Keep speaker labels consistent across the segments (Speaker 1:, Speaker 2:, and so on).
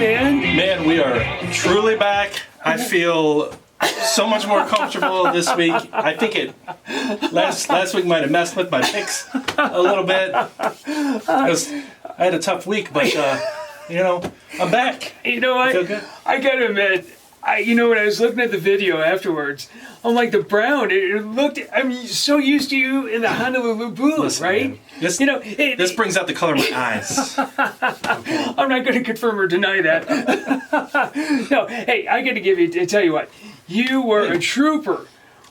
Speaker 1: man.
Speaker 2: Man, we are truly back. I feel so much more comfortable this week. I think last week might have messed with my picks a little bit. I had a tough week, but I'm back.
Speaker 1: You know what? I gotta admit, when I was looking at the video afterwards, I'm like, the brown, it looked, I'm so used to you in the Honolulu blue, right?
Speaker 2: Man, this brings out the color of my eyes. Okay.
Speaker 1: I'm not going to confirm or deny that. No, hey, I got to tell you what, you were a trooper.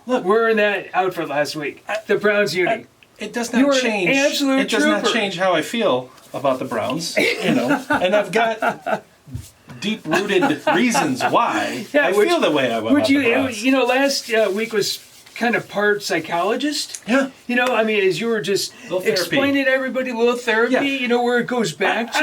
Speaker 2: Look,
Speaker 1: wearing that outfit last week, the Browns uni.
Speaker 2: It does not change.
Speaker 1: An absolute
Speaker 2: it does
Speaker 1: trooper.
Speaker 2: not change how I feel about the Browns, and I've got deep-rooted reasons why I feel the way I will about the Browns.
Speaker 1: Last week was kind of part psychologist.
Speaker 2: Yeah.
Speaker 1: As you were just explaining to everybody, a little therapy, where it goes back to.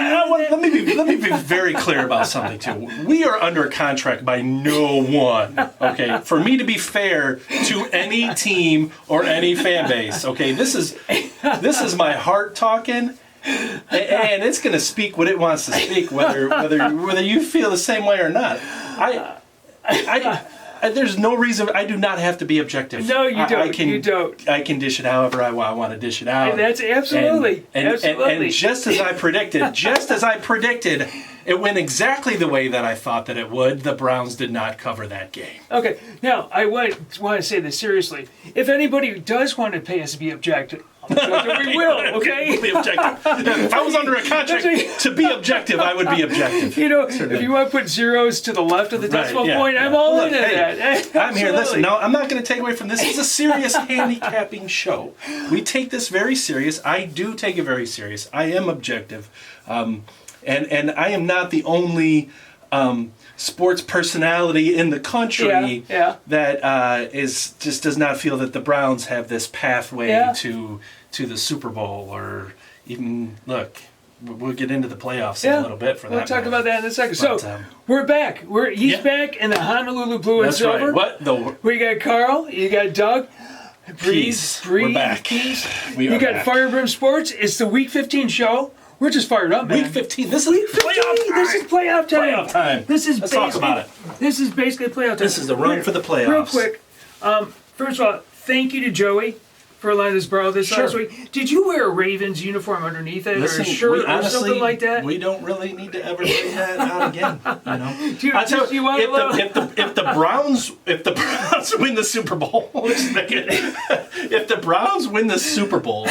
Speaker 2: Let me be very clear about something, too. We are under a contract by no one, okay? For me to be fair to any team or any fan base, okay? This is my heart talking. And it's going to speak what it wants to speak, whether you feel the same way or not. There's no reason. I do not have to be objective.
Speaker 1: No, you don't. You don't.
Speaker 2: I can dish it however I want to dish it out.
Speaker 1: And that's absolutely.
Speaker 2: And just as I predicted, it went exactly the way that I thought that it would. The Browns did not cover that game.
Speaker 1: Okay. Now, I want to say this seriously. If anybody does want to pay us to be objective, we will, okay?
Speaker 2: We'll be objective. If I was under a contract to be objective, I would be objective.
Speaker 1: If you want to put zeros to the left of the decimal point, I'm all into that.
Speaker 2: I'm here. Listen, no, I'm not going to take away from this. This is a serious handicapping show. We take this very serious. I do take it very serious. I am objective. And I am not the only sports personality in the country that just does not feel that the Browns have this pathway to the Super Bowl, or even, look, we'll get into the playoffs in a little bit for that.
Speaker 1: We'll talk about that in a second. So, we're back. He's back in the Honolulu blue and silver.
Speaker 2: Right.
Speaker 1: We got Carl, you got Doug.
Speaker 2: Peace. We're back.
Speaker 1: Peace.
Speaker 2: You
Speaker 1: got Brimm Sports. It's the Week 15 show. We're just fired up, man.
Speaker 2: Week 15. This is playoff time.
Speaker 1: This is playoff time.
Speaker 2: Playoff time.
Speaker 1: Let's
Speaker 2: talk about it.
Speaker 1: This is basically playoff time.
Speaker 2: This is the run for the playoffs.
Speaker 1: Real quick. First of all, thank you to Joey for letting us borrow this last week. Did you wear a Ravens uniform underneath it, or a shirt or something like that?
Speaker 2: We don't really need to ever bring that out again.
Speaker 1: Dude,
Speaker 2: if the Browns win the Super Bowl, if the Browns win the Super Bowl,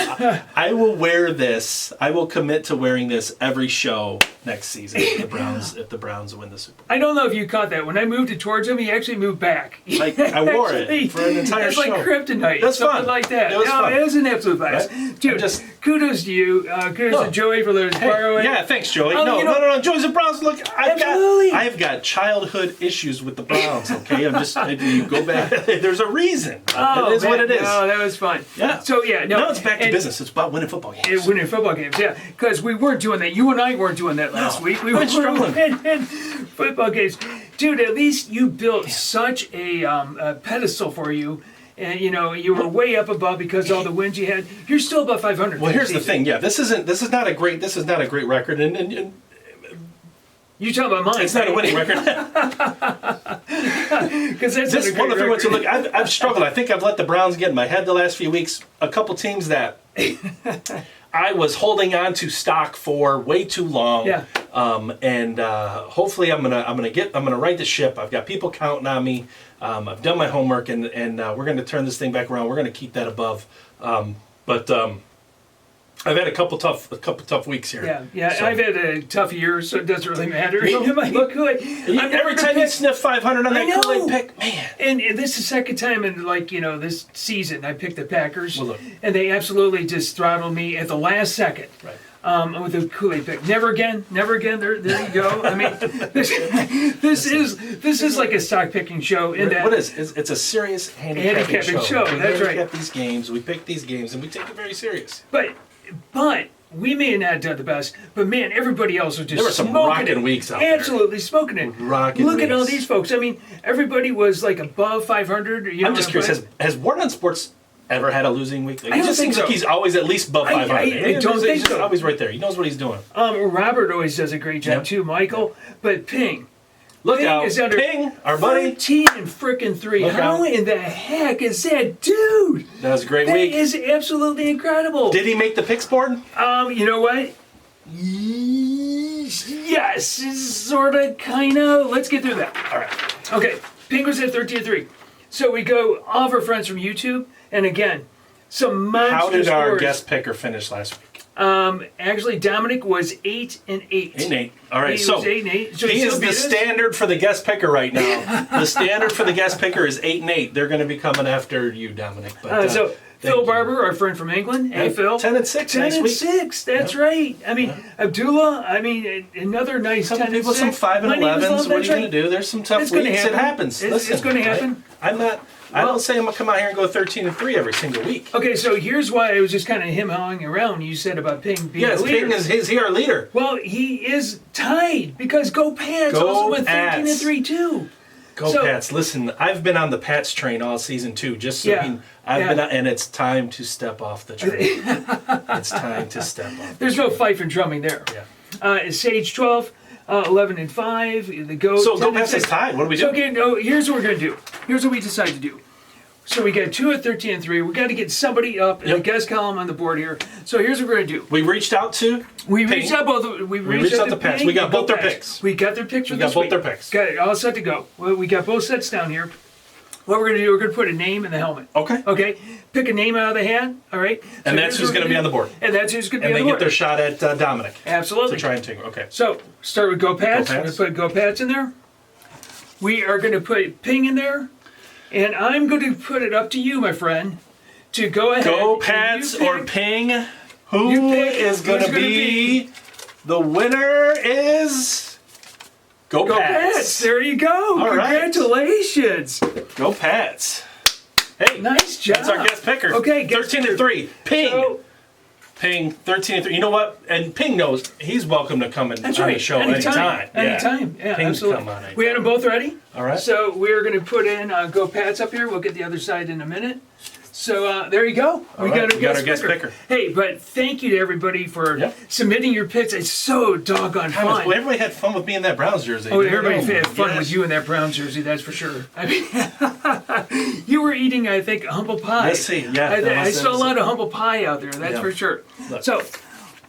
Speaker 2: I will wear this. I will commit to wearing this every show next season. If the Browns win the Super Bowl.
Speaker 1: I don't know if you caught that. When I moved it towards him, he actually moved back.
Speaker 2: I wore it for an entire show.
Speaker 1: It's like kryptonite.
Speaker 2: That's
Speaker 1: something
Speaker 2: fun.
Speaker 1: like that.
Speaker 2: It was fun.
Speaker 1: It was an absolute blast.
Speaker 2: Right?
Speaker 1: Dude, kudos to you. Kudos to Joey for letting us borrow it.
Speaker 2: Yeah, thanks, Joey. No. Joey's the Browns. Look, I've got childhood issues with the Browns, okay? You go back. There's a reason. It is what it is.
Speaker 1: No, that was fun.
Speaker 2: Yeah.
Speaker 1: So,
Speaker 2: now it's back to business. It's about winning football games.
Speaker 1: Winning football games, yeah. Because we weren't doing that. You and I weren't doing that last week. We were
Speaker 2: struggling.
Speaker 1: winning football games. Dude, at least you built such a pedestal for you. And you were way up above because of all the wins you had. You're still above 500.
Speaker 2: Well, here's the thing. Yeah, this is not a great record, and
Speaker 1: you talking about mine?
Speaker 2: It's not a winning record.
Speaker 1: Because that's
Speaker 2: this one of the things. Look, I've struggled. I think I've let the Browns get in my head the last few weeks. A couple teams that I was holding on to stock for way too long.
Speaker 1: Yeah.
Speaker 2: And hopefully I'm gonna right the ship. I've got people counting on me. I've done my homework, and we're going to turn this thing back around. We're going to keep that above. But I've had a couple tough weeks here.
Speaker 1: Yeah. So. I've had a tough year, so it doesn't really matter.
Speaker 2: Every time you sniff 500 on that Kool-Aid pick, man.
Speaker 1: And this is the second time in this season I picked the Packers, and they absolutely just throttled me at the last second.
Speaker 2: Right.
Speaker 1: With the Kool-Aid pick. Never again. There you go. I mean, this is like a stock picking show.
Speaker 2: What is? It's a serious handicapping show.
Speaker 1: That's right.
Speaker 2: We pick these games, and we take it very serious.
Speaker 1: But we may have not done the best, but man, everybody else was just
Speaker 2: there were some rocking weeks out there.
Speaker 1: Absolutely smoking it. Look at all these folks. I mean, everybody was like above 500.
Speaker 2: I'm just curious. Has Ward on Sports ever had a losing week? Like,
Speaker 1: I
Speaker 2: it
Speaker 1: don't
Speaker 2: just
Speaker 1: think
Speaker 2: seems like
Speaker 1: so.
Speaker 2: he's always at least above 500.
Speaker 1: I don't think
Speaker 2: He's just
Speaker 1: so.
Speaker 2: always right there. He knows what he's doing.
Speaker 1: Robert always does a great job
Speaker 2: Yep.
Speaker 1: too, Michael. But Ping.
Speaker 2: Look
Speaker 1: Ping
Speaker 2: out.
Speaker 1: is under
Speaker 2: Ping, our buddy.
Speaker 1: 13 and frickin' 3.
Speaker 2: Look
Speaker 1: How
Speaker 2: out.
Speaker 1: in the heck is that dude?
Speaker 2: That was a great
Speaker 1: That
Speaker 2: week.
Speaker 1: is absolutely incredible.
Speaker 2: Did he make the picks board?
Speaker 1: You know what? Yes, sort of, kind of. Let's get through that.
Speaker 2: All right.
Speaker 1: Okay, Ping was at 13 and 3. So we go all of our friends from YouTube, and again, some monster
Speaker 2: How did our
Speaker 1: scores.
Speaker 2: guest picker finish last week?
Speaker 1: Actually, Dominic was 8 and 8.
Speaker 2: 8 and 8. All right,
Speaker 1: He
Speaker 2: so
Speaker 1: was 8 and 8. So
Speaker 2: he
Speaker 1: still
Speaker 2: is
Speaker 1: beat
Speaker 2: the
Speaker 1: us?
Speaker 2: standard for the guest picker right now. The standard for the guest picker is 8 and 8. They're going to be coming after you, Dominic. But,
Speaker 1: So
Speaker 2: thank
Speaker 1: Phil
Speaker 2: you.
Speaker 1: Barber, our friend from England. Hey,
Speaker 2: Yep,
Speaker 1: Phil.
Speaker 2: 10 and 6
Speaker 1: 10
Speaker 2: next
Speaker 1: and
Speaker 2: week.
Speaker 1: 6. That's right. I mean, Abdullah. I mean, another nice
Speaker 2: Some
Speaker 1: 10
Speaker 2: people,
Speaker 1: and 6.
Speaker 2: some 5 and
Speaker 1: My name is
Speaker 2: 11s.
Speaker 1: Love,
Speaker 2: What are
Speaker 1: that's
Speaker 2: you
Speaker 1: right.
Speaker 2: going to do? There's some tough
Speaker 1: It's gonna
Speaker 2: weeks. It
Speaker 1: happen.
Speaker 2: happens.
Speaker 1: It's
Speaker 2: Listen,
Speaker 1: gonna happen.
Speaker 2: I'm not. I don't say I'm gonna come out here and go 13 and 3 every single week.
Speaker 1: Okay, so here's why I was just kind of him-hawing around. You said about Ping being
Speaker 2: Yes,
Speaker 1: the leader.
Speaker 2: Ping is he our leader?
Speaker 1: Well, he is tied because Go Pats
Speaker 2: Go
Speaker 1: also went 13 and
Speaker 2: Pats.
Speaker 1: 3 too.
Speaker 2: Go
Speaker 1: So-
Speaker 2: Pats! Listen, I've been on the Pats train all season too. Just so
Speaker 1: Yeah,
Speaker 2: you know, I've
Speaker 1: yeah.
Speaker 2: been, on, and it's time to step off the train. It's time to step off.
Speaker 1: There's no fife and drumming there.
Speaker 2: Yeah.
Speaker 1: Sage 12, 11 and 5. The Go.
Speaker 2: So
Speaker 1: 10
Speaker 2: Go
Speaker 1: and
Speaker 2: Pats is
Speaker 1: 6.
Speaker 2: tied. What do we do?
Speaker 1: So okay, no. Here's what we're gonna do. Here's what we decided to do. So we got 2 at 13 and 3. We got to get somebody up in the
Speaker 2: Yep.
Speaker 1: guest column on the board here. So here's what we're gonna do.
Speaker 2: We reached out to.
Speaker 1: We
Speaker 2: Ping.
Speaker 1: reached out both. We reached out
Speaker 2: to
Speaker 1: to
Speaker 2: Pats.
Speaker 1: Ping
Speaker 2: We got
Speaker 1: and Go
Speaker 2: both their
Speaker 1: Pats.
Speaker 2: picks.
Speaker 1: We got their picks for
Speaker 2: We got
Speaker 1: this
Speaker 2: both
Speaker 1: week.
Speaker 2: their picks.
Speaker 1: Got it all set to go. Well, we got both sets down here. What we're gonna do? We're gonna put a name in the helmet.
Speaker 2: Okay.
Speaker 1: Okay. Pick a name out of the hat. All right. So
Speaker 2: And that's
Speaker 1: here's
Speaker 2: who's
Speaker 1: what
Speaker 2: going to
Speaker 1: we're
Speaker 2: be on the board.
Speaker 1: And that's who's gonna
Speaker 2: And
Speaker 1: be
Speaker 2: they
Speaker 1: on the
Speaker 2: get
Speaker 1: board.
Speaker 2: their shot at Dominic
Speaker 1: Absolutely.
Speaker 2: to try and take. Okay.
Speaker 1: So start with Go Pats.
Speaker 2: Go
Speaker 1: We're
Speaker 2: Pats.
Speaker 1: gonna put Go Pats in there. We are gonna put Ping in there, and I'm going to put it up to you, my friend, to go ahead.
Speaker 2: Go
Speaker 1: and
Speaker 2: Pats
Speaker 1: you
Speaker 2: or
Speaker 1: pick-
Speaker 2: Ping.
Speaker 1: You
Speaker 2: Who
Speaker 1: pick
Speaker 2: is going
Speaker 1: who's
Speaker 2: to
Speaker 1: gonna
Speaker 2: be the winner? Is Go
Speaker 1: Go
Speaker 2: Pats.
Speaker 1: Pats. There you go.
Speaker 2: All right.
Speaker 1: Congratulations.
Speaker 2: Go Pats. Hey,
Speaker 1: Nice job.
Speaker 2: that's our guest picker.
Speaker 1: Okay, guest
Speaker 2: 13 and 3. Ping.
Speaker 1: So,
Speaker 2: Ping, 13 and 3. You know what? And Ping knows he's welcome to come in
Speaker 1: that's
Speaker 2: on
Speaker 1: right.
Speaker 2: the show
Speaker 1: Anytime.
Speaker 2: anytime.
Speaker 1: Anytime. Yeah,
Speaker 2: Ping
Speaker 1: absolutely.
Speaker 2: come on anytime.
Speaker 1: We had them both ready.
Speaker 2: All right.
Speaker 1: So we're going to put in Go Pats up here. We'll get the other side in a minute. So there you go. We
Speaker 2: right,
Speaker 1: got
Speaker 2: we got our guest picker.
Speaker 1: Hey, but thank you to everybody for
Speaker 2: Yep.
Speaker 1: submitting your picks. It's so doggone
Speaker 2: Thomas,
Speaker 1: fun.
Speaker 2: well, everybody had fun with me in that Browns jersey.
Speaker 1: Oh, everybody had fun
Speaker 2: yes.
Speaker 1: with you in that Brown jersey, that's for sure. I mean, you were eating, I think, humble pie.
Speaker 2: Let's see, yeah,
Speaker 1: I,
Speaker 2: that
Speaker 1: I
Speaker 2: was-
Speaker 1: saw a lot of humble pie out there, that's
Speaker 2: Yeah.
Speaker 1: for sure.
Speaker 2: Look.
Speaker 1: So,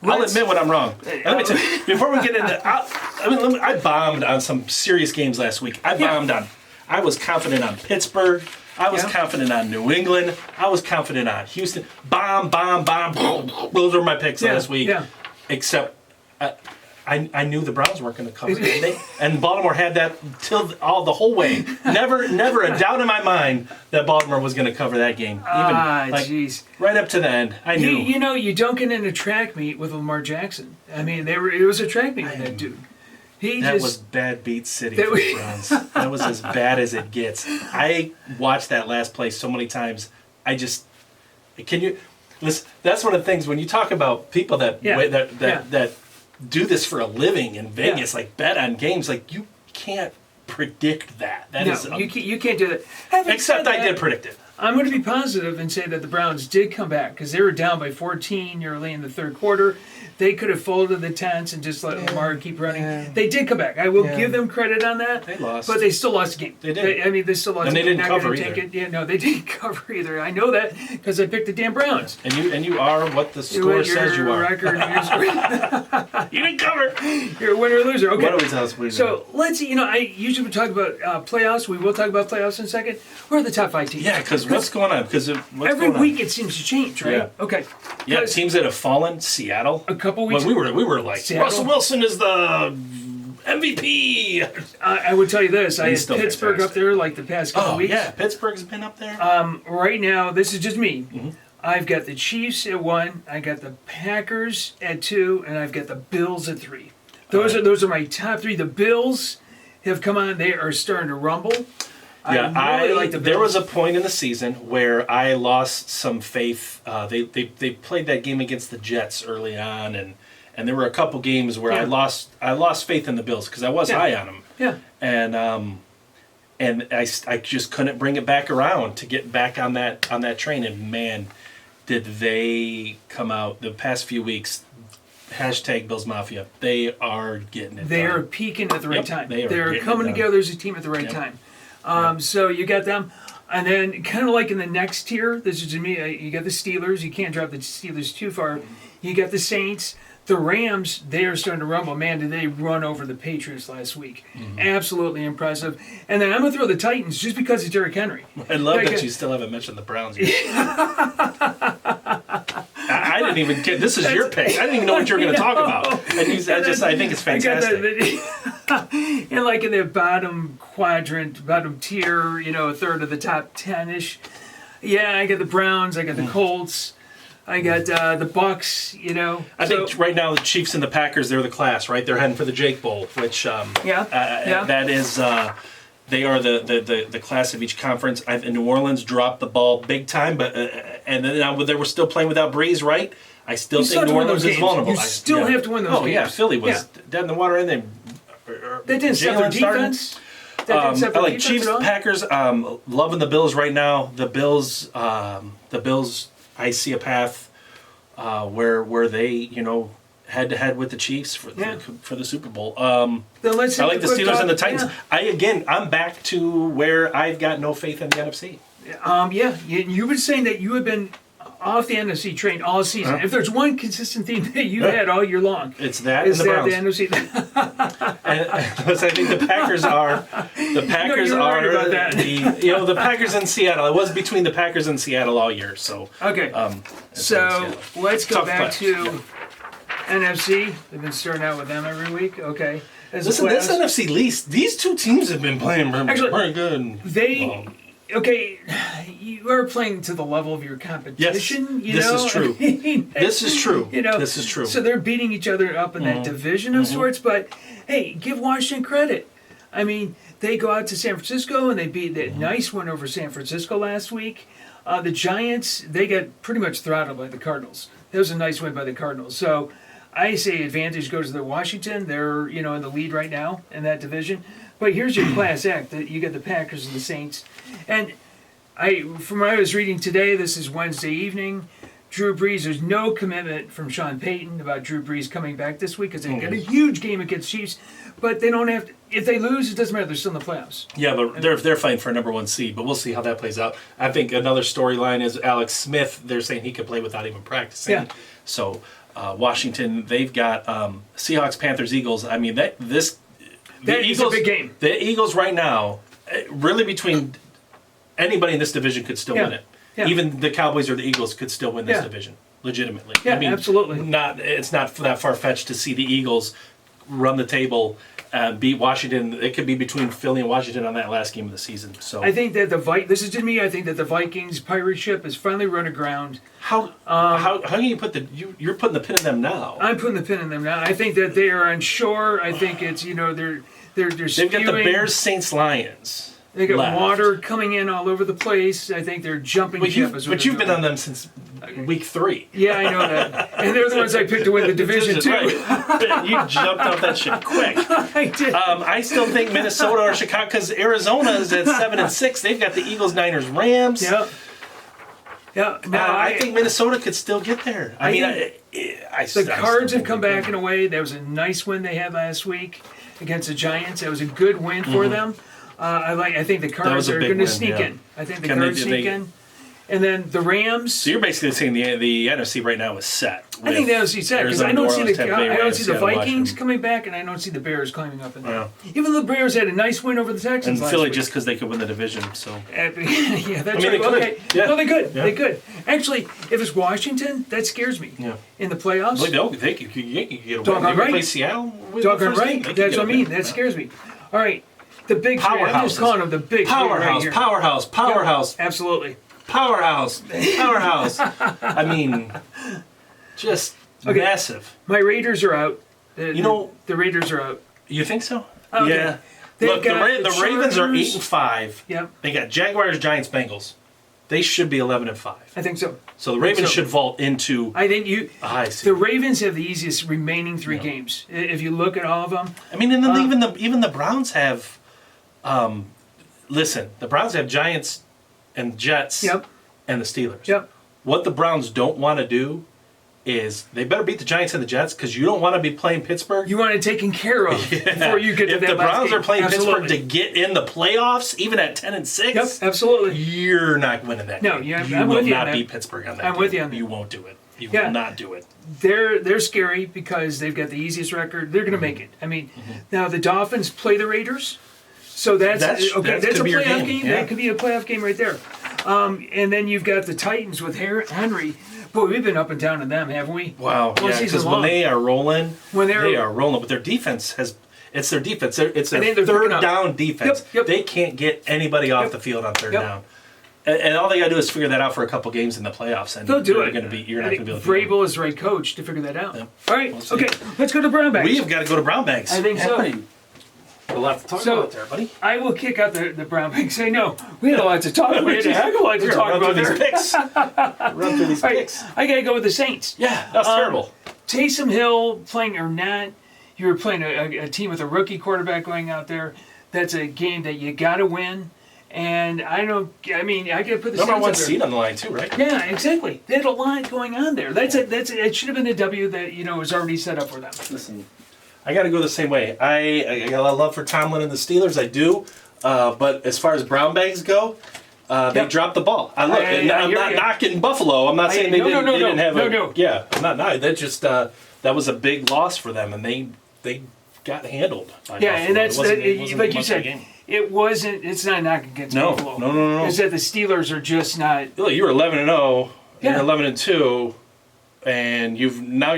Speaker 2: I'll
Speaker 1: let's-
Speaker 2: admit when I'm wrong. And let me tell you, before we get into, I bombed on some serious games last week. I was confident on Pittsburgh. I was
Speaker 1: Yeah.
Speaker 2: confident on New England. I was confident on Houston. Bomb. Those were my picks
Speaker 1: Yeah,
Speaker 2: last week.
Speaker 1: yeah.
Speaker 2: Except I knew the Browns weren't going to cover it. And Baltimore had that till the whole way. Never a doubt in my mind that Baltimore was going to cover that game. Even
Speaker 1: jeez.
Speaker 2: right up to the end. I knew.
Speaker 1: You know, you don't get in a track meet with Lamar Jackson. I mean, it was a track meet with that dude.
Speaker 2: That was bad beat city for the Browns. That was as bad as it gets. I watched that last play so many times. Can you listen? That's one of the things when you talk about people that do this for a living in Vegas, like bet on games, like you can't predict that.
Speaker 1: You can't do that. Having
Speaker 2: Except
Speaker 1: said
Speaker 2: I
Speaker 1: that,
Speaker 2: did predict it.
Speaker 1: I'm going to be positive and say that the Browns did come back because they were down by 14 early in the third quarter. They could have folded the tents and just let Lamar keep running.
Speaker 2: Yeah.
Speaker 1: They did come back. I will give them credit on that.
Speaker 2: They lost.
Speaker 1: But they still lost the game.
Speaker 2: They did.
Speaker 1: They still lost
Speaker 2: And
Speaker 1: the
Speaker 2: they
Speaker 1: game.
Speaker 2: didn't
Speaker 1: Not
Speaker 2: cover
Speaker 1: gonna take
Speaker 2: either.
Speaker 1: it. Yeah, no, they didn't cover either. I know that because I picked the damn Browns.
Speaker 2: And you are what the score says you are.
Speaker 1: Record, your score.
Speaker 2: You didn't cover.
Speaker 1: You're a winner or loser. Okay.
Speaker 2: What do we tell us?
Speaker 1: So let's, I usually would talk about playoffs. We will talk about playoffs in a second. Who are the top 5 teams?
Speaker 2: Yeah, because what's going on?
Speaker 1: Every week it seems to change, right?
Speaker 2: Yeah.
Speaker 1: Okay.
Speaker 2: Yeah,
Speaker 1: 'Cause
Speaker 2: teams that have fallen. Seattle.
Speaker 1: a couple weeks.
Speaker 2: When we were like
Speaker 1: Seattle.
Speaker 2: Russell Wilson is the MVP.
Speaker 1: I would tell you this. I
Speaker 2: He's
Speaker 1: had
Speaker 2: still
Speaker 1: Pittsburgh
Speaker 2: fantastic.
Speaker 1: up there like the past couple
Speaker 2: Oh
Speaker 1: weeks.
Speaker 2: yeah, Pittsburgh's been up there.
Speaker 1: Right now, this is just me.
Speaker 2: Mm-hmm.
Speaker 1: I've got the Chiefs at 1. I got the Packers at 2, and I've got the Bills at 3. Those are my top 3. The Bills have come on. They are starting to rumble.
Speaker 2: Yeah,
Speaker 1: I really like the Bills.
Speaker 2: There was a point in the season where I lost some faith. They played that game against the Jets early on, and there were a couple games where I lost faith in the Bills because I was high on them.
Speaker 1: Yeah.
Speaker 2: And and I just couldn't bring it back around to get back on that train. And man, did they come out the past few weeks. Hashtag Bills Mafia. They are getting it
Speaker 1: They
Speaker 2: done.
Speaker 1: are peaking at the right time. They're
Speaker 2: getting
Speaker 1: coming
Speaker 2: it done.
Speaker 1: together as a team at the right time. So you got them. And then kind of like in the next tier, this is to me, you got the Steelers. You can't drop the Steelers too far. You got the Saints. The Rams, they are starting to rumble. Man, did they run over the Patriots last week. Absolutely impressive. And then I'm going to throw the Titans just because it's Derrick Henry.
Speaker 2: I love that you still haven't mentioned the Browns yet. I didn't even get. This is your pick. I didn't even know what you were going to talk about. And I think it's fantastic.
Speaker 1: And like in the bottom quadrant, bottom tier, a third of the top 10-ish. Yeah, I got the Browns. I got the Colts. I got the Bucs.
Speaker 2: I think right now the Chiefs and the Packers, they're the class, right? They're heading for the Jake Bowl, which that is. They are the class of each conference. New Orleans dropped the ball big time, but and then they were still playing without Breeze, right? I still think New Orleans is vulnerable.
Speaker 1: You still have to win those games.
Speaker 2: Oh yeah, Philly was dead in the water, and
Speaker 1: they didn't set their defense.
Speaker 2: I like Chiefs, Packers. Loving the Bills right now. The Bills. I see a path where they head to head with the Chiefs for the Super Bowl. I like the Steelers and the Titans. Yeah. I'm back to where I've got no faith in the NFC.
Speaker 1: You were saying that you have been off the NFC train all season. If there's one consistent theme that you've had all year long,
Speaker 2: it's that and the Browns.
Speaker 1: The NFC.
Speaker 2: and I think the Packers are. The Packers are
Speaker 1: right about that.
Speaker 2: the Packers in Seattle. It was between the Packers and Seattle all year. So
Speaker 1: okay. So let's go back to NFC. They've been starting out with them every week. Okay.
Speaker 2: Listen, this NFC least. These two teams have been playing very good.
Speaker 1: Okay, you are playing to the level of your competition.
Speaker 2: Yes, this is true. This is true. This is true.
Speaker 1: So they're beating each other up in that division of sorts. But hey, give Washington credit. I mean, they go out to San Francisco and they beat that nice win over San Francisco last week. The Giants, they got pretty much throttled by the Cardinals. That was a nice win by the Cardinals. So I say advantage goes to the Washington. They're in the lead right now in that division. But here's your class act. You got the Packers and the Saints. And from what I was reading today, this is Wednesday evening, Drew Brees, there's no commitment from Sean Payton about Drew Brees coming back this week because they got a huge game against Chiefs. But they don't have to, if they lose, it doesn't matter. They're still in the playoffs. Yeah, but
Speaker 2: they're fighting for a number one seed. But we'll see how that plays out. I think another storyline is Alex Smith. They're saying he could play without even practicing.
Speaker 1: Yeah.
Speaker 2: So Washington, they've got Seahawks, Panthers, Eagles. I mean, the Eagles,
Speaker 1: a big game.
Speaker 2: The Eagles right now, really between anybody in this division could still win it. Yeah. Even the Cowboys or the Eagles could still win this division, legitimately.
Speaker 1: Yeah, absolutely.
Speaker 2: It's not that far-fetched to see the Eagles run the table and beat Washington. It could be between Philly and Washington on that last game of the season. So
Speaker 1: I think that this is to me. I think that the Vikings pirate ship has finally run aground.
Speaker 2: How can you put you're putting the pin in them now?
Speaker 1: I'm putting the pin in them now. I think that they are on shore. I think it's they've got
Speaker 2: the Bears, Saints, Lions.
Speaker 1: They got water coming in all over the place. I think they're jumping ship.
Speaker 2: But you've been on them since week 3.
Speaker 1: Yeah, I know that. And they're the ones I picked to win the division, too.
Speaker 2: Right. You jumped off that ship quick.
Speaker 1: I did.
Speaker 2: I still think Minnesota or Chicago, because Arizona is at 7-6. They've got the Eagles, Niners, Rams.
Speaker 1: Yeah. Yeah.
Speaker 2: I think Minnesota could still get there.
Speaker 1: The Cards have come back in a way. That was a nice win they had last week against the Giants. That was a good win for them. I think the Cards are going to sneak in. I think the Cards sneak in. And then the Rams.
Speaker 2: So you're basically saying the NFC right now is set.
Speaker 1: I think the NFC is set because I don't see the Vikings coming back, and I don't see the Bears climbing up in there. Even though the Bears had a nice win over the Texans
Speaker 2: and Philly just because they could win the division. So
Speaker 1: yeah, that's right. Okay,
Speaker 2: yeah.
Speaker 1: No, they could. Yeah. They could. Actually, if it's Washington, that scares me.
Speaker 2: Yeah.
Speaker 1: In the playoffs.
Speaker 2: Well, they could get
Speaker 1: away.
Speaker 2: They play Seattle.
Speaker 1: Doggone right. That's what I mean. That scares me. All right. The big
Speaker 2: powerhouse.
Speaker 1: I'm just calling them the big
Speaker 2: powerhouse.
Speaker 1: Right
Speaker 2: Powerhouse.
Speaker 1: Yeah, absolutely.
Speaker 2: Powerhouse. I mean, just massive.
Speaker 1: My Raiders are out. The Raiders are out.
Speaker 2: You think so?
Speaker 1: Okay.
Speaker 2: Yeah. Look, the Ravens are 8-5.
Speaker 1: Yep.
Speaker 2: They got Jaguars, Giants, Bengals. They should be 11-5.
Speaker 1: I think so.
Speaker 2: So the Ravens should vault into.
Speaker 1: I think
Speaker 2: I see.
Speaker 1: The Ravens have the easiest remaining 3 games. If you look at all of them.
Speaker 2: I mean, and then even the Browns have. listen, the Browns have Giants and Jets
Speaker 1: Yep.
Speaker 2: and the Steelers.
Speaker 1: Yep.
Speaker 2: What the Browns don't want to do is they better beat the Giants and the Jets because you don't want to be playing Pittsburgh.
Speaker 1: You want it taken care of before you get to
Speaker 2: if
Speaker 1: that
Speaker 2: the
Speaker 1: last
Speaker 2: Browns
Speaker 1: game.
Speaker 2: are playing
Speaker 1: Absolutely.
Speaker 2: Pittsburgh to get in the playoffs, even at 10-6,
Speaker 1: Yep, absolutely.
Speaker 2: you're not winning that
Speaker 1: No,
Speaker 2: game.
Speaker 1: yeah,
Speaker 2: you
Speaker 1: I'm
Speaker 2: will
Speaker 1: with you on
Speaker 2: not
Speaker 1: that.
Speaker 2: beat Pittsburgh on that
Speaker 1: I'm
Speaker 2: game.
Speaker 1: with you on that.
Speaker 2: You won't do it. You
Speaker 1: Yeah.
Speaker 2: will not do it.
Speaker 1: They're scary because they've got the easiest record. They're going to make it. I mean, now the Dolphins play the Raiders, so that's
Speaker 2: That
Speaker 1: a
Speaker 2: could be your
Speaker 1: playoff
Speaker 2: game,
Speaker 1: game.
Speaker 2: yeah.
Speaker 1: That could be a playoff game right there. And then you've got the Titans with Henry. Boy, we've been up and down on them, haven't we?
Speaker 2: Wow,
Speaker 1: All
Speaker 2: yeah,
Speaker 1: season
Speaker 2: because when
Speaker 1: long.
Speaker 2: they are rolling,
Speaker 1: When
Speaker 2: they
Speaker 1: they're-
Speaker 2: are rolling. But their defense it's their defense. It's
Speaker 1: I
Speaker 2: their
Speaker 1: think they're
Speaker 2: third
Speaker 1: picking up.
Speaker 2: down defense.
Speaker 1: Yep.
Speaker 2: They can't get anybody off
Speaker 1: Yep.
Speaker 2: the field on third
Speaker 1: Yep.
Speaker 2: down. And all they got to do is figure that out for a couple games in the playoffs, and
Speaker 1: They'll do
Speaker 2: you're
Speaker 1: it.
Speaker 2: You're not
Speaker 1: I
Speaker 2: going to
Speaker 1: think
Speaker 2: be able to. beat them.
Speaker 1: Vrabel is the right coach to figure that out.
Speaker 2: Yep.
Speaker 1: All right,
Speaker 2: We'll see.
Speaker 1: okay, let's go to Brown Bags.
Speaker 2: We have got to go to Brown Bags.
Speaker 1: I think so.
Speaker 2: buddy. A lot to talk
Speaker 1: So-
Speaker 2: about there, buddy.
Speaker 1: I will kick out the Brown Bags. I know we had a lot to talk about. We had a heck of a lot to
Speaker 2: We're
Speaker 1: talk
Speaker 2: gonna
Speaker 1: about
Speaker 2: run through
Speaker 1: there.
Speaker 2: these picks. Run through these
Speaker 1: All right,
Speaker 2: picks.
Speaker 1: I got to go with the Saints.
Speaker 2: Yeah, that's terrible.
Speaker 1: Taysom Hill playing or not, you're playing a team with a rookie quarterback going out there. That's a game that you got to win. And I got to put the
Speaker 2: Number
Speaker 1: Saints
Speaker 2: one
Speaker 1: up there.
Speaker 2: seed on the line too, right?
Speaker 1: Yeah, exactly. They had a lot going on there. It should have been a W that was already set up for them.
Speaker 2: Listen, I got to go the same way. I got a lot of love for Tomlin and the Steelers. I do. But as far as Brown Bags go, they
Speaker 1: Yep.
Speaker 2: dropped the ball. I'm
Speaker 1: hear
Speaker 2: not
Speaker 1: you.
Speaker 2: knocking Buffalo. I'm not saying they didn't have
Speaker 1: no.
Speaker 2: Yeah, I'm not. No, that just that was a big loss for them, and they got handled. By
Speaker 1: Yeah,
Speaker 2: Buffalo.
Speaker 1: and that's
Speaker 2: It wasn't
Speaker 1: like you
Speaker 2: much of a
Speaker 1: said.
Speaker 2: game.
Speaker 1: It wasn't. It's not knocking against
Speaker 2: No,
Speaker 1: Buffalo.
Speaker 2: no.
Speaker 1: It's that the Steelers are just not.
Speaker 2: Look, you were 11-0.
Speaker 1: Yeah.
Speaker 2: You're 11-2. And you're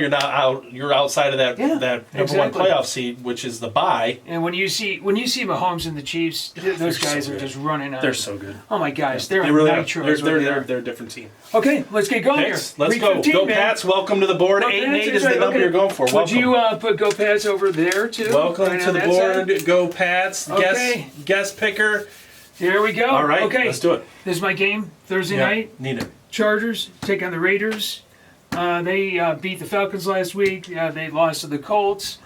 Speaker 2: not out. You're outside of that
Speaker 1: Yeah,
Speaker 2: that number
Speaker 1: exactly.
Speaker 2: one playoff seed, which is the bye.
Speaker 1: And when you see Mahomes and the Chiefs, those
Speaker 2: so
Speaker 1: guys are
Speaker 2: good.
Speaker 1: just running out.
Speaker 2: They're so good.
Speaker 1: Oh my gosh, they're
Speaker 2: They
Speaker 1: on
Speaker 2: really are.
Speaker 1: nitro.
Speaker 2: They're,
Speaker 1: is what they are.
Speaker 2: they're a different team.
Speaker 1: Okay, let's get going
Speaker 2: Pats,
Speaker 1: here.
Speaker 2: let's
Speaker 1: Week
Speaker 2: go.
Speaker 1: 15,
Speaker 2: Go
Speaker 1: man.
Speaker 2: Pats. Welcome to the board.
Speaker 1: Go
Speaker 2: 8 and
Speaker 1: Pats,
Speaker 2: 8 is
Speaker 1: that's
Speaker 2: the
Speaker 1: right,
Speaker 2: number
Speaker 1: okay.
Speaker 2: you're going for.
Speaker 1: Would
Speaker 2: Welcome.
Speaker 1: you put Go Pats over there too?
Speaker 2: Welcome
Speaker 1: Right
Speaker 2: to
Speaker 1: on
Speaker 2: the
Speaker 1: that
Speaker 2: board.
Speaker 1: side?
Speaker 2: Go Pats.
Speaker 1: Okay.
Speaker 2: Guest picker.
Speaker 1: Here we go.
Speaker 2: All right.
Speaker 1: Okay.
Speaker 2: Let's do it.
Speaker 1: This is my game Thursday
Speaker 2: Yeah,
Speaker 1: night.
Speaker 2: need it.
Speaker 1: Chargers take on the Raiders. They beat the Falcons last week. They lost to the Colts.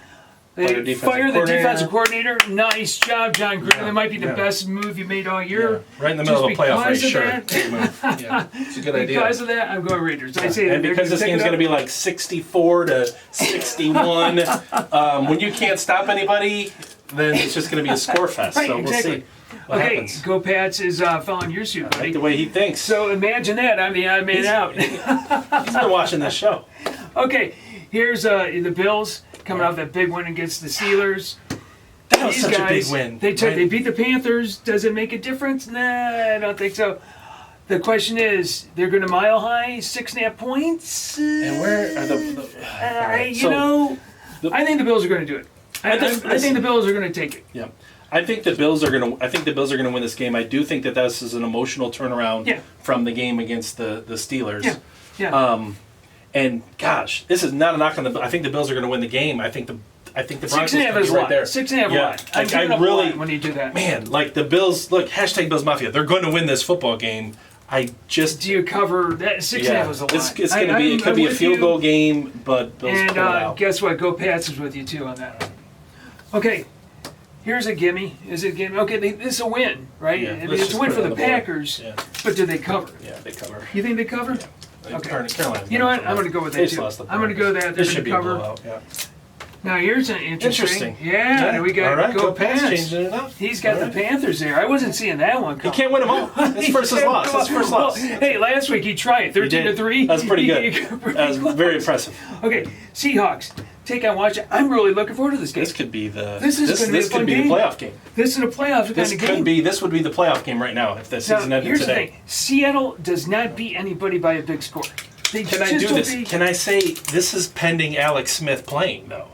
Speaker 1: They
Speaker 2: Fire defensive
Speaker 1: fired the
Speaker 2: coordinator.
Speaker 1: defensive coordinator. Nice job, John Gruden.
Speaker 2: Yeah,
Speaker 1: That might be the
Speaker 2: yeah.
Speaker 1: best move you made all year.
Speaker 2: Right in the middle of a
Speaker 1: Just
Speaker 2: playoff race.
Speaker 1: because of
Speaker 2: Sure.
Speaker 1: that-
Speaker 2: Good move. Yeah, it's a good idea.
Speaker 1: Because of that, I'm going Raiders. I say
Speaker 2: And
Speaker 1: they're
Speaker 2: because this
Speaker 1: take
Speaker 2: game's
Speaker 1: it
Speaker 2: going to
Speaker 1: up.
Speaker 2: be like 64-61, when you can't stop anybody, then it's just going to be a score fest.
Speaker 1: Right,
Speaker 2: so we'll
Speaker 1: exactly.
Speaker 2: see what
Speaker 1: Okay,
Speaker 2: happens.
Speaker 1: Go Pats is following your suit,
Speaker 2: I
Speaker 1: buddy.
Speaker 2: like the way he thinks.
Speaker 1: So imagine that. I'm the odd man out.
Speaker 2: He's been watching this show.
Speaker 1: Okay, here's the Bills coming off that big win against the Steelers.
Speaker 2: That was
Speaker 1: These
Speaker 2: such
Speaker 1: guys,
Speaker 2: a big win.
Speaker 1: They
Speaker 2: right?
Speaker 1: beat the Panthers. Does it make a difference? Nah, I don't think so. The question is, they're going to mile high 6.5 points.
Speaker 2: And where are the all right, so-
Speaker 1: I think the Bills are going to do it. I think the Bills are going to take it.
Speaker 2: Yeah, I think the Bills are going to win this game. I do think that this is an emotional turnaround
Speaker 1: Yeah.
Speaker 2: from the game against the Steelers.
Speaker 1: Yeah.
Speaker 2: And gosh, this is not a knock on the. I think the Bills are going to win the game. I think the Broncos
Speaker 1: 6.5
Speaker 2: can
Speaker 1: is
Speaker 2: be
Speaker 1: a
Speaker 2: right
Speaker 1: lot.
Speaker 2: there.
Speaker 1: 6.5 a
Speaker 2: Yeah,
Speaker 1: lot. I'm
Speaker 2: like,
Speaker 1: giving
Speaker 2: I
Speaker 1: up a
Speaker 2: really
Speaker 1: lot when you do that.
Speaker 2: man, like the Bills. Look, hashtag Bills Mafia. They're going to win this football game. I just
Speaker 1: Do you cover that? 6.5 is a lot.
Speaker 2: It's going to be. It could be a field goal game, but Bills
Speaker 1: And
Speaker 2: pull it out.
Speaker 1: guess what? Go Pats is with you too on that. Okay, here's a gimme. Is it a gimme? Okay, this is a win, right?
Speaker 2: Yeah,
Speaker 1: I mean,
Speaker 2: let's
Speaker 1: it's a
Speaker 2: just
Speaker 1: win
Speaker 2: put
Speaker 1: for
Speaker 2: it
Speaker 1: the
Speaker 2: on the board.
Speaker 1: Packers,
Speaker 2: Yeah.
Speaker 1: but do they cover?
Speaker 2: Yeah, they cover.
Speaker 1: You think they cover?
Speaker 2: Okay.
Speaker 1: Okay.
Speaker 2: Carolina.
Speaker 1: You know what? I'm going to go with
Speaker 2: They
Speaker 1: that
Speaker 2: just
Speaker 1: too.
Speaker 2: lost the
Speaker 1: I'm going to go
Speaker 2: Broncos.
Speaker 1: that.
Speaker 2: This
Speaker 1: They're
Speaker 2: should be
Speaker 1: going to
Speaker 2: a
Speaker 1: cover.
Speaker 2: blowout. Yeah.
Speaker 1: Now here's an interesting. Yeah, we got
Speaker 2: All right,
Speaker 1: Go
Speaker 2: Pats.
Speaker 1: Pats.
Speaker 2: Changing it up.
Speaker 1: He's got
Speaker 2: All
Speaker 1: the
Speaker 2: right.
Speaker 1: Panthers there. I wasn't seeing that one
Speaker 2: He
Speaker 1: coming.
Speaker 2: can't win them all. That's first his loss. That's first
Speaker 1: Well,
Speaker 2: loss.
Speaker 1: hey, last week he tried 13-3.
Speaker 2: That's pretty good.
Speaker 1: Pretty
Speaker 2: That's
Speaker 1: close.
Speaker 2: very impressive.
Speaker 1: Okay, Seahawks take on Washington. I'm really looking forward to this game.
Speaker 2: This could be the.
Speaker 1: This is gonna be a
Speaker 2: this
Speaker 1: fun
Speaker 2: could be
Speaker 1: game.
Speaker 2: the playoff game.
Speaker 1: This is a playoff kind
Speaker 2: This
Speaker 1: of
Speaker 2: could
Speaker 1: game.
Speaker 2: be. This would be the playoff game right now if the season
Speaker 1: Now,
Speaker 2: ended
Speaker 1: here's
Speaker 2: today.
Speaker 1: the thing: Seattle does not beat anybody by a big score. They
Speaker 2: Can I
Speaker 1: just
Speaker 2: do
Speaker 1: don't
Speaker 2: this?
Speaker 1: beat-
Speaker 2: Can I say this is pending Alex Smith playing though?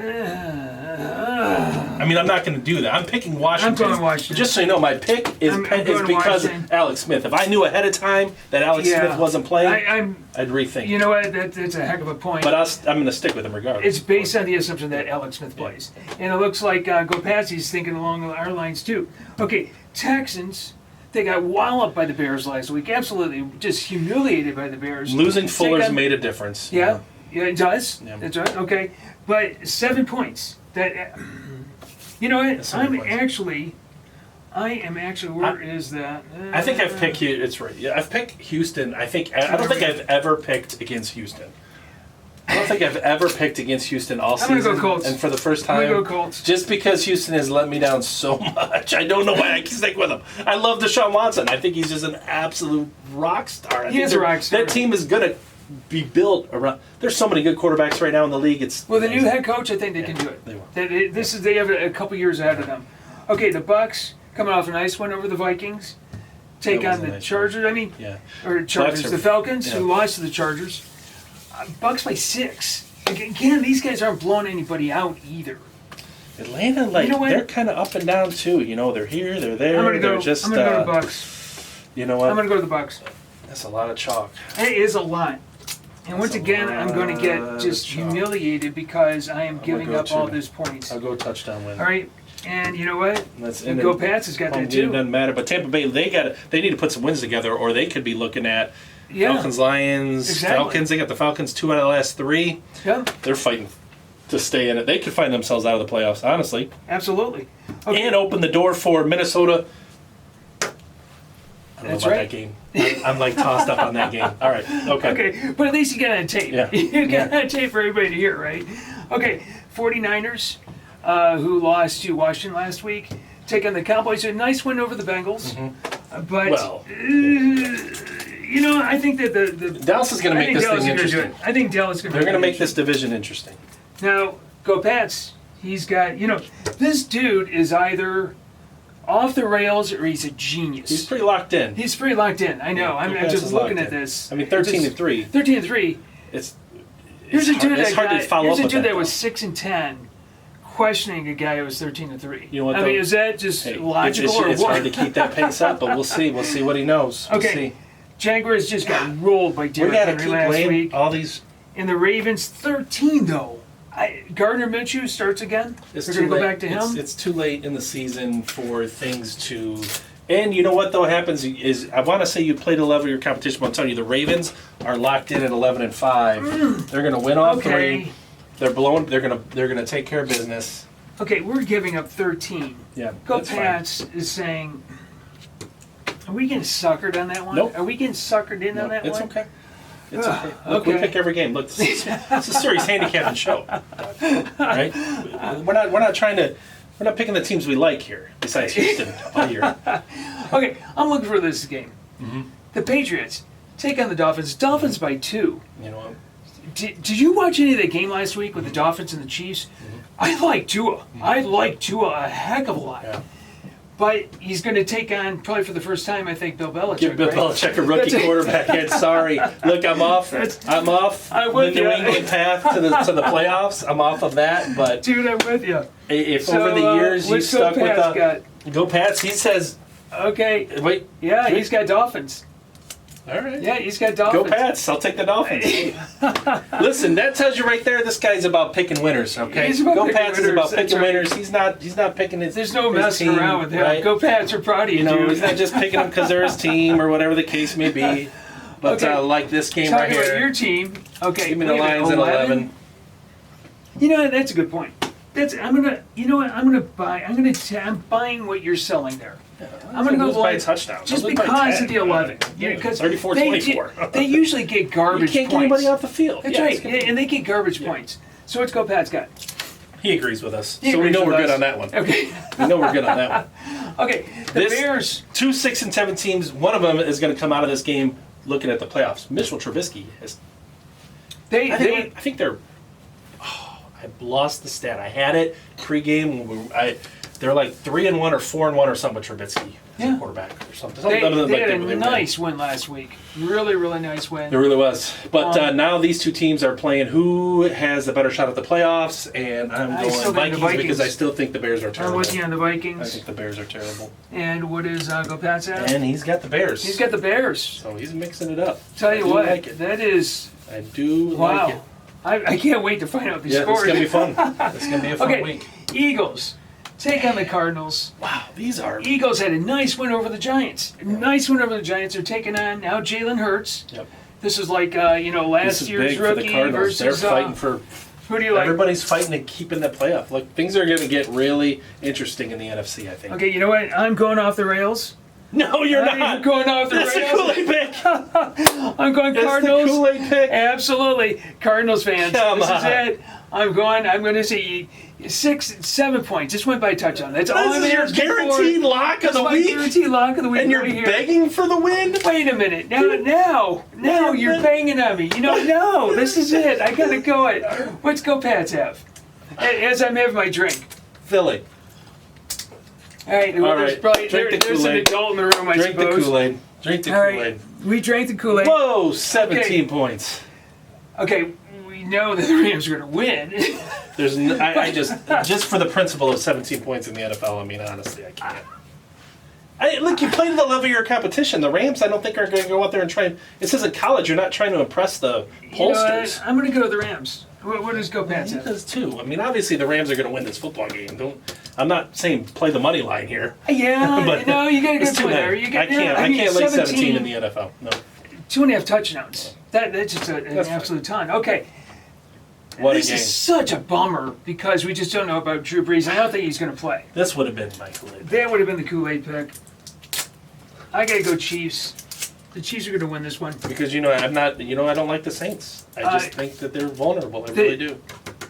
Speaker 2: I mean, I'm not going to do that. I'm picking Washington.
Speaker 1: I'm going Washington.
Speaker 2: Just so you know, my pick is,
Speaker 1: I'm
Speaker 2: is
Speaker 1: going
Speaker 2: because
Speaker 1: Washington.
Speaker 2: of Alex Smith. If I knew ahead of time that Alex
Speaker 1: Yeah.
Speaker 2: Smith wasn't playing,
Speaker 1: I'm.
Speaker 2: I'd rethink.
Speaker 1: You know what? That's a heck of a point.
Speaker 2: But I'm going to stick with him regardless.
Speaker 1: It's based on the assumption that Alex Smith plays, and it looks like Go Patsy's thinking along our lines too. Okay, Texans. They got walloped by the Bears last week. Absolutely, just humiliated by the Bears.
Speaker 2: Losing
Speaker 1: Take
Speaker 2: Fuller's
Speaker 1: on-
Speaker 2: made a difference.
Speaker 1: Yeah, yeah, it does.
Speaker 2: Yeah.
Speaker 1: That's right. Okay, but 7 points. That you know what?
Speaker 2: That's 7
Speaker 1: I'm
Speaker 2: points.
Speaker 1: actually I am actually. Where is that?
Speaker 2: I think I've picked you. It's right. Yeah, I've picked Houston. I don't think I've ever picked against Houston. I don't think I've ever picked against Houston all season.
Speaker 1: I'm gonna go Colts.
Speaker 2: And for the first time,
Speaker 1: I'm gonna go Colts.
Speaker 2: Just because Houston has let me down so much, I don't know why I can stick with him. I love Deshaun Watson. I think he's just an absolute rock star.
Speaker 1: He is a rock star.
Speaker 2: That team is gonna be built around. There's so many good quarterbacks right now in the league. It's
Speaker 1: with a new head coach. I think they can do it.
Speaker 2: They will.
Speaker 1: They have a couple years ahead of them. Okay, the Bucs coming off a nice win over the Vikings. Take on the Chargers. Or Chargers, the Falcons, who lost to the Chargers. Bucs by 6. Again, these guys aren't blowing anybody out either.
Speaker 2: Atlanta, they're kind of up and down too. They're here, they're there.
Speaker 1: I'm gonna go.
Speaker 2: Just,
Speaker 1: I'm gonna go to the Bucs.
Speaker 2: You know what?
Speaker 1: I'm gonna go to the Bucs.
Speaker 2: That's a lot of chalk.
Speaker 1: It is a lot. And once again, I'm going to get just humiliated because I am giving up all those points.
Speaker 2: I'll go touchdown win.
Speaker 1: All right. And you know what?
Speaker 2: And
Speaker 1: Go Pats has got that too.
Speaker 2: It doesn't matter. But Tampa Bay, they need to put some wins together, or they could be looking at Falcons, Lions,
Speaker 1: exactly.
Speaker 2: Falcons. They got the Falcons 2 out of the last 3.
Speaker 1: Yeah.
Speaker 2: They're fighting to stay in it. They could find themselves out of the playoffs, honestly.
Speaker 1: Absolutely. Okay.
Speaker 2: And open the door for Minnesota. I don't
Speaker 1: That's
Speaker 2: know about
Speaker 1: right.
Speaker 2: that game. I'm tossed up on that game. All right. Okay.
Speaker 1: Okay. But at least you got it on tape.
Speaker 2: Yeah.
Speaker 1: You got it on tape for everybody to hear, right? Okay. 49ers, who lost to Washington last week, take on the Cowboys. A nice win over the Bengals.
Speaker 2: Mm-hmm.
Speaker 1: But, I think that the
Speaker 2: Dallas is going to make this thing interesting.
Speaker 1: I think Dallas is going to
Speaker 2: They're going to make this division interesting.
Speaker 1: Now, Go Pats, he's got, this dude is either off the rails or he's a genius.
Speaker 2: He's pretty locked in.
Speaker 1: He's pretty locked in. I know. I'm just looking at this.
Speaker 2: 13-3.
Speaker 1: 13-3.
Speaker 2: It's
Speaker 1: hard
Speaker 2: to follow up with
Speaker 1: that was 6-10, questioning a guy who was 13-3.
Speaker 2: You know what?
Speaker 1: Is that just logical or
Speaker 2: it's
Speaker 1: what?
Speaker 2: hard to keep that pace up, but we'll see. We'll see what he knows. We'll see.
Speaker 1: Jaguars just got rolled by Derrick Henry last week.
Speaker 2: All these.
Speaker 1: And the Ravens 13 though. Gardner Minshew starts again. We're going to go back to him.
Speaker 2: It's too late in the season for things to. And you know what though happens is I want to say you play to level your competition, but I'm telling you the Ravens are locked in at 11-5. They're going to win all 3. They're blowing. They're going to take care of business.
Speaker 1: Okay, we're giving up 13.
Speaker 2: Yeah.
Speaker 1: Go Pats is saying. Are we getting suckered on that one?
Speaker 2: Nope.
Speaker 1: Are we getting suckered in on that
Speaker 2: it's
Speaker 1: one?
Speaker 2: Okay. It's okay. Look, we pick every game. Look, it's a serious handicapping show, right? We're not picking the teams we like here. Besides Houston all year.
Speaker 1: Okay, I'm looking for this game.
Speaker 2: Mm-hmm.
Speaker 1: The Patriots take on the Dolphins. Dolphins by 2.
Speaker 2: You know what?
Speaker 1: Did you watch any of that game last week with the Dolphins and the Chiefs?
Speaker 2: Mm-hmm.
Speaker 1: I like Tua. Mm-hmm. I like Tua a heck of a lot.
Speaker 2: Yeah.
Speaker 1: But he's going to take on, probably for the first time, I think, Bill Belichick.
Speaker 2: Give Bill Belichick a rookie quarterback head. Sorry. Look, I'm off the New England path to the playoffs. I'm off of that. But
Speaker 1: dude, I'm with you.
Speaker 2: If over the years you stuck with Go Pats, he says.
Speaker 1: Okay.
Speaker 2: Wait.
Speaker 1: Yeah, he's got Dolphins.
Speaker 2: All right.
Speaker 1: Yeah, he's got Dolphins.
Speaker 2: Go Pats. I'll take the Dolphins. Listen, that tells you right there this guy's about picking winners, okay? Go Pats is about picking winners. He's not picking his
Speaker 1: There's no messing
Speaker 2: team,
Speaker 1: around with him.
Speaker 2: Right?
Speaker 1: Go Pats are proud of you, dude.
Speaker 2: He's not just picking them because they're his team or whatever the case may be. But like this game right here.
Speaker 1: Talking about your team. Okay.
Speaker 2: Give me the Lions at 11.
Speaker 1: That's a good point. I'm buying what you're selling there. I'm going to go
Speaker 2: by a touchdown.
Speaker 1: Just because of the 11. Because
Speaker 2: 34-24.
Speaker 1: They usually get garbage points.
Speaker 2: You can't get anybody off the field.
Speaker 1: That's right. And they get garbage points. So what's Go Pats got?
Speaker 2: He agrees with us. So we know we're good on that one.
Speaker 1: Okay.
Speaker 2: We know we're good on that one.
Speaker 1: Okay. The Bears.
Speaker 2: 2 6-7 teams. One of them is going to come out of this game looking at the playoffs. Mitchell Trubisky is. I think they're. Oh, I lost the stat. I had it pregame. They're like 3-1 or 4-1 or something with Trubisky as a quarterback or something.
Speaker 1: They had a nice win last week. Really, really nice win.
Speaker 2: It really was. But now these two teams are playing who has the better shot at the playoffs, and I'm going Vikings because I still think the Bears are terrible.
Speaker 1: I'm with you on the Vikings.
Speaker 2: I think the Bears are terrible.
Speaker 1: And what is Go Pats at?
Speaker 2: And he's got the Bears.
Speaker 1: He's got the Bears.
Speaker 2: So he's mixing it up.
Speaker 1: Tell you what,
Speaker 2: like it.
Speaker 1: that is...
Speaker 2: I do like it.
Speaker 1: I can't wait to find out the scores.
Speaker 2: It's going to be fun. It's going to be a fun week.
Speaker 1: Eagles. Take on the Cardinals.
Speaker 2: Wow, these are...
Speaker 1: Eagles had a nice win over the Giants. They're taking on now Jalen Hurts.
Speaker 2: Yep.
Speaker 1: This is like, last year's
Speaker 2: big
Speaker 1: rookie
Speaker 2: for the Cardinals.
Speaker 1: versus...
Speaker 2: They're fighting for
Speaker 1: Who do you like?
Speaker 2: Everybody's fighting to keep in the playoff. Look, things are going to get really interesting in the NFC, I think.
Speaker 1: Okay, you know what? I'm going off the rails.
Speaker 2: No, you're
Speaker 1: I'm
Speaker 2: not.
Speaker 1: going off the
Speaker 2: That's
Speaker 1: rails.
Speaker 2: the Kool-Aid pick.
Speaker 1: I'm going
Speaker 2: That's
Speaker 1: Cardinals.
Speaker 2: the Kool-Aid pick.
Speaker 1: Absolutely. Cardinals fans.
Speaker 2: Come
Speaker 1: this
Speaker 2: on.
Speaker 1: is it. I'm going to say 7 points. Just went by touchdown. That's all I'm
Speaker 2: This is your
Speaker 1: asking
Speaker 2: guaranteed
Speaker 1: for.
Speaker 2: lock of
Speaker 1: That's
Speaker 2: the
Speaker 1: my
Speaker 2: week?
Speaker 1: guaranteed lock of the week.
Speaker 2: And you're
Speaker 1: right here.
Speaker 2: begging for the win?
Speaker 1: Wait a minute. Now you're banging on me. No, this is it. I gotta go it. What's Go Pats have? As I'm having my drink.
Speaker 2: Philly.
Speaker 1: All right. Well,
Speaker 2: All
Speaker 1: there's
Speaker 2: right.
Speaker 1: probably
Speaker 2: Drink the
Speaker 1: there's an
Speaker 2: Kool-Aid.
Speaker 1: adult in the room, I
Speaker 2: Drink the
Speaker 1: suppose.
Speaker 2: Kool-Aid. Drink the
Speaker 1: All
Speaker 2: Kool-Aid.
Speaker 1: right. We drank the Kool-Aid.
Speaker 2: Whoa, 17 points.
Speaker 1: Okay. We know that the Rams are going to win.
Speaker 2: There's I just for the principle of 17 points in the NFL, I mean, honestly, I can't. Look, you play to the level of your competition. The Rams, I don't think, are going to go out there and try. This isn't college. You're not trying to impress the pollsters.
Speaker 1: I'm going to go with the Rams. What does Go Pats
Speaker 2: He
Speaker 1: have?
Speaker 2: does too. I mean, obviously the Rams are going to win this football game. I'm not saying play the money line here.
Speaker 1: Yeah,
Speaker 2: But
Speaker 1: no, you got a
Speaker 2: it's
Speaker 1: good
Speaker 2: too
Speaker 1: point there.
Speaker 2: many.
Speaker 1: You got,
Speaker 2: I can't lay 17 in the NFL. No.
Speaker 1: 2.5 touchdowns. That's just an
Speaker 2: That's
Speaker 1: absolute ton. Okay.
Speaker 2: What
Speaker 1: This
Speaker 2: a game.
Speaker 1: is such a bummer because we just don't know about Drew Brees. I don't think he's going to play.
Speaker 2: This would have been my Kool-Aid.
Speaker 1: That would have been the Kool-Aid pick. I got to go Chiefs. The Chiefs are going to win this one.
Speaker 2: Because I don't like the Saints. I just think that they're vulnerable. I really do.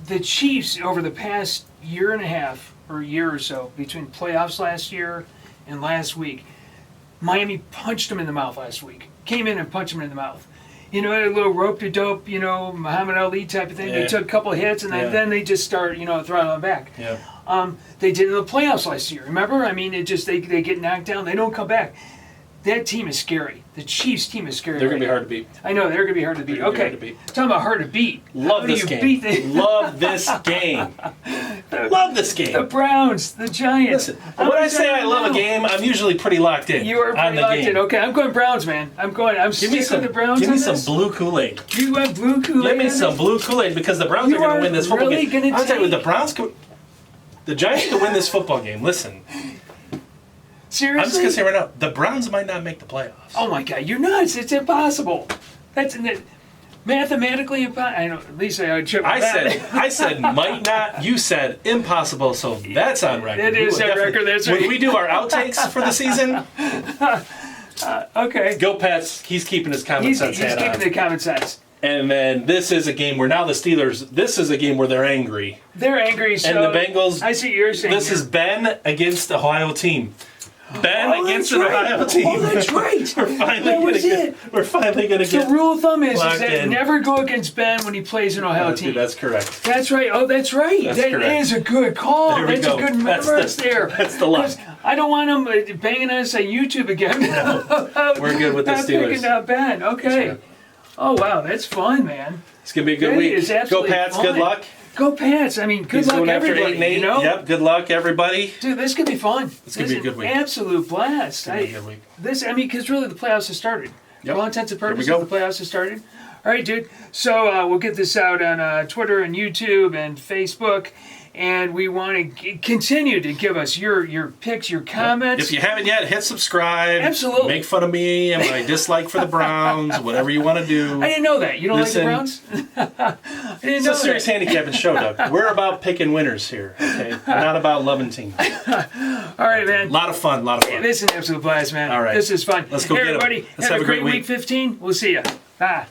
Speaker 1: The Chiefs, over the past year and a half or year or so, between playoffs last year and last week, Miami punched them in the mouth last week. Came in and punched them in the mouth. A little rope-to-dope, Muhammad Ali type of thing.
Speaker 2: Yeah.
Speaker 1: They took a couple of hits, and then they just start, throwing them back.
Speaker 2: Yeah.
Speaker 1: They did in the playoffs last year, remember? I mean, they get knocked down. They don't come back. That team is scary. The Chiefs team is scary.
Speaker 2: They're going to be hard to beat.
Speaker 1: I know, they're going to be hard to beat.
Speaker 2: They're gonna be
Speaker 1: Okay,
Speaker 2: hard to beat.
Speaker 1: talking about hard to beat.
Speaker 2: Love
Speaker 1: How
Speaker 2: this
Speaker 1: do you
Speaker 2: game.
Speaker 1: beat
Speaker 2: Love this game. Love this game.
Speaker 1: the Browns, the Giants?
Speaker 2: Listen, when I say I love a game, I'm usually pretty locked in.
Speaker 1: You are
Speaker 2: on
Speaker 1: pretty
Speaker 2: the
Speaker 1: locked
Speaker 2: game.
Speaker 1: in. Okay, I'm going Browns, man. I'm sticking with the Browns.
Speaker 2: Give me
Speaker 1: on
Speaker 2: some
Speaker 1: this.
Speaker 2: blue Kool-Aid.
Speaker 1: You want blue Kool-Aid?
Speaker 2: Give me
Speaker 1: on
Speaker 2: some
Speaker 1: this?
Speaker 2: blue Kool-Aid because the Browns
Speaker 1: You
Speaker 2: are going
Speaker 1: are
Speaker 2: to win this football
Speaker 1: really
Speaker 2: game.
Speaker 1: gonna
Speaker 2: I'll tell you,
Speaker 1: take-
Speaker 2: the Giants could win this football game. Listen,
Speaker 1: Seriously?
Speaker 2: I'm just going to say right now, the Browns might not make the playoffs.
Speaker 1: Oh my God, you're nuts! It's impossible. That's mathematically impossible. I know. At least I trip.
Speaker 2: I said might not. You said impossible. So that's on record.
Speaker 1: It is
Speaker 2: We will
Speaker 1: on record,
Speaker 2: definitely-
Speaker 1: that's
Speaker 2: When
Speaker 1: right.
Speaker 2: we do our outtakes for the season,
Speaker 1: Okay.
Speaker 2: Go Pats. He's keeping his common
Speaker 1: He's
Speaker 2: sense hat
Speaker 1: keeping
Speaker 2: on.
Speaker 1: the common sense.
Speaker 2: And then this is a game where now the Steelers. This is a game where they're angry.
Speaker 1: They're angry. So
Speaker 2: And the Bengals.
Speaker 1: I see what you're saying.
Speaker 2: This
Speaker 1: here.
Speaker 2: is Ben against the Ohio team. Ben
Speaker 1: Oh,
Speaker 2: against
Speaker 1: that's
Speaker 2: an
Speaker 1: right.
Speaker 2: Ohio team.
Speaker 1: Oh, that's right. That was it.
Speaker 2: We're finally gonna
Speaker 1: The
Speaker 2: get.
Speaker 1: rule of thumb is
Speaker 2: locked
Speaker 1: that
Speaker 2: in.
Speaker 1: never go against Ben when he plays an Ohio team.
Speaker 2: Dude, that's correct.
Speaker 1: That's right. Oh, that's right.
Speaker 2: That's
Speaker 1: That
Speaker 2: correct.
Speaker 1: is a good call.
Speaker 2: There we
Speaker 1: That's
Speaker 2: go.
Speaker 1: a good
Speaker 2: That's
Speaker 1: remembrance
Speaker 2: the-
Speaker 1: there.
Speaker 2: that's the luck.
Speaker 1: 'Cause I don't want him banging us on YouTube again.
Speaker 2: We're good with the
Speaker 1: Not
Speaker 2: Steelers.
Speaker 1: picking out Ben. Okay.
Speaker 2: right.
Speaker 1: Oh wow, that's fun, man.
Speaker 2: It's gonna be a good
Speaker 1: That
Speaker 2: week.
Speaker 1: is
Speaker 2: Go
Speaker 1: absolutely
Speaker 2: Pats.
Speaker 1: fun.
Speaker 2: Good luck.
Speaker 1: Go Pats. I mean, good
Speaker 2: He's
Speaker 1: luck
Speaker 2: going after
Speaker 1: everybody.
Speaker 2: 8-8. Yep. Good luck everybody.
Speaker 1: Dude, this could be fun.
Speaker 2: It's gonna be a good week.
Speaker 1: Absolute blast.
Speaker 2: It's gonna be a good week.
Speaker 1: Because really the playoffs have started.
Speaker 2: Yep.
Speaker 1: For all intents and
Speaker 2: Here we
Speaker 1: purposes,
Speaker 2: go.
Speaker 1: the playoffs have started. All right, dude. So we'll get this out on Twitter and YouTube and Facebook. And we want to continue to give us your picks, your comments.
Speaker 2: If you haven't yet, hit subscribe.
Speaker 1: Absolutely.
Speaker 2: Make fun of me and my dislike for the Browns. Whatever you want to do.
Speaker 1: I didn't know that. You don't
Speaker 2: Listen.
Speaker 1: like the Browns? I didn't
Speaker 2: It's
Speaker 1: know
Speaker 2: a serious
Speaker 1: that.
Speaker 2: handicapping show, Doug. We're about picking winners here. Okay, we're not about loving teams.
Speaker 1: All right, man.
Speaker 2: A lot of fun.
Speaker 1: This is an absolute blast, man.
Speaker 2: All right.
Speaker 1: This is fun.
Speaker 2: Let's go
Speaker 1: hey,
Speaker 2: get 'em.
Speaker 1: everybody.
Speaker 2: Let's
Speaker 1: have a great week 15. We'll see you. Bye.